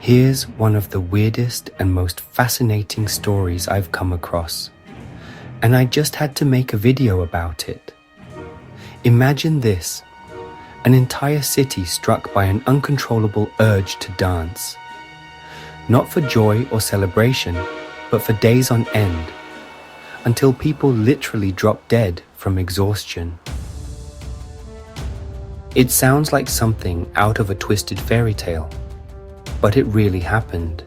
Here's one of the weirdest and most fascinating stories I've come across, and I just had to make a video about it. Imagine this, an entire city struck by an uncontrollable urge to dance. Not for joy or celebration, but for days on end, until people literally drop dead from exhaustion. It sounds like something out of a twisted fairy tale, but it really happened.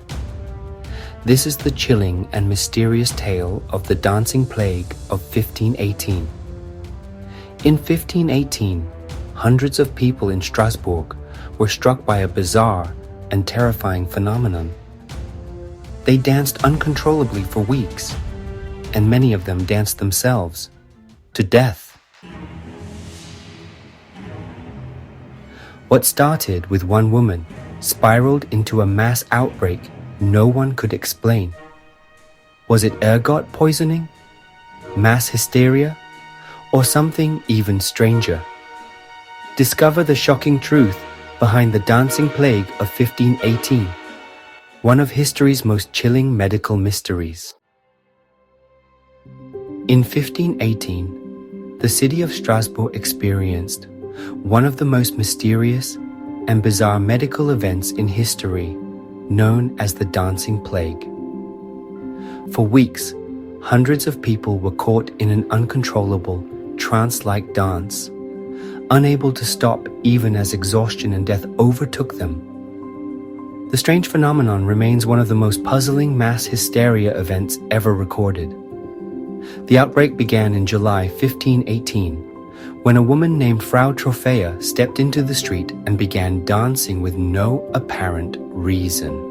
This is the chilling and mysterious tale of the dancing plague of 1518. In 1518, hundreds of people in Strasbourg were struck by a bizarre and terrifying phenomenon. They danced uncontrollably for weeks, and many of them danced themselves to death. What started with one woman spiraled into a mass outbreak no one could explain. Was it ergot poisoning, mass hysteria, or something even stranger? Discover the shocking truth behind the dancing plague of 1518, one of history's most chilling medical mysteries. In 1518, the city of Strasbourg experienced one of the most mysterious and bizarre medical events in history, known as the dancing plague. For weeks, hundreds of people were caught in an uncontrollable, trance-like dance, unable to stop even as exhaustion and death overtook them. The strange phenomenon remains one of the most puzzling mass hysteria events ever recorded. The outbreak began in July 1518, when a woman named Frau Trophea stepped into the street and began dancing with no apparent reason.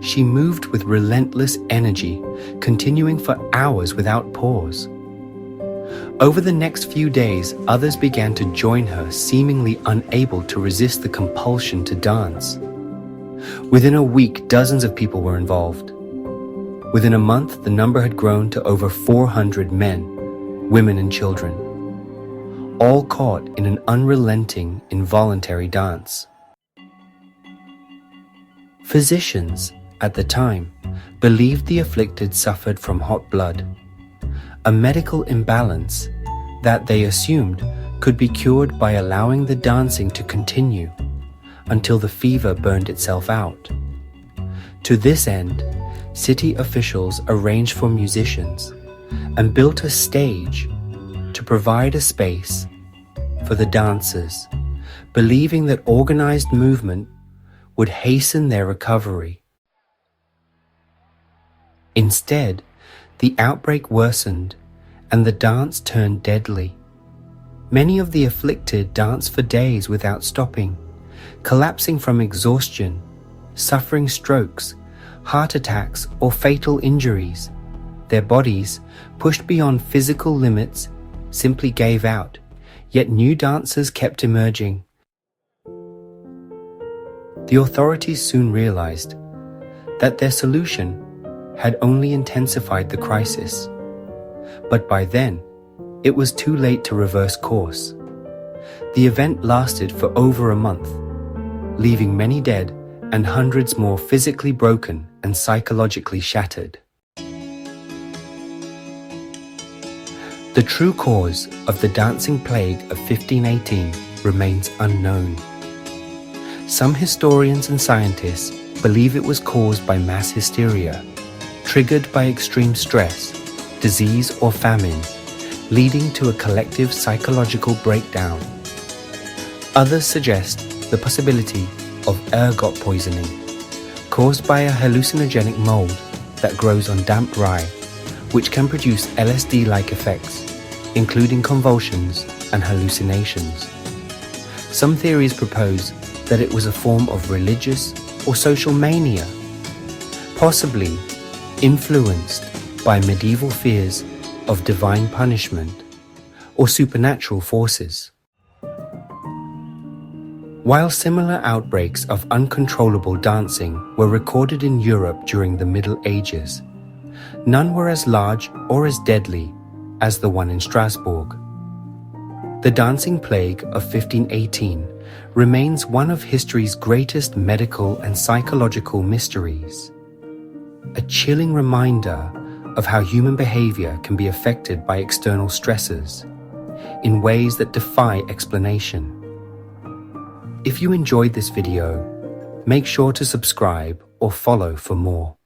She moved with relentless energy, continuing for hours without pause. Over the next few days, others began to join her, seemingly unable to resist the compulsion to dance. Within a week, dozens of people were involved. Within a month, the number had grown to over 400 men, women and children, all caught in an unrelenting, involuntary dance. Physicians, at the time, believed the afflicted suffered from hot blood, a medical imbalance that they assumed could be cured by allowing the dancing to continue until the fever burned itself out. To this end, city officials arranged for musicians and built a stage to provide a space for the dancers, believing that organized movement would hasten their recovery. Instead, the outbreak worsened and the dance turned deadly. Many of the afflicted danced for days without stopping, collapsing from exhaustion, suffering strokes, heart attacks, or fatal injuries. Their bodies, pushed beyond physical limits, simply gave out, yet new dancers kept emerging. The authorities soon realized that their solution had only intensified the crisis. But by then, it was too late to reverse course. The event lasted for over a month, leaving many dead and hundreds more physically broken and psychologically shattered. The true cause of the dancing plague of 1518 remains unknown. Some historians and scientists believe it was caused by mass hysteria, triggered by extreme stress, disease or famine, leading to a collective psychological breakdown. Others suggest the possibility of ergot poisoning, caused by a hallucinogenic mold that grows on damp rye, which can produce LSD-like effects, including convulsions and hallucinations. Some theories propose that it was a form of religious or social mania, possibly influenced by medieval fears of divine punishment or supernatural forces. While similar outbreaks of uncontrollable dancing were recorded in Europe during the Middle Ages, none were as large or as deadly as the one in Strasbourg. The dancing plague of 1518 remains one of history's greatest medical and psychological mysteries. A chilling reminder of how human behavior can be affected by external stresses in ways that defy explanation. If you enjoyed this video, make sure to subscribe or follow for more.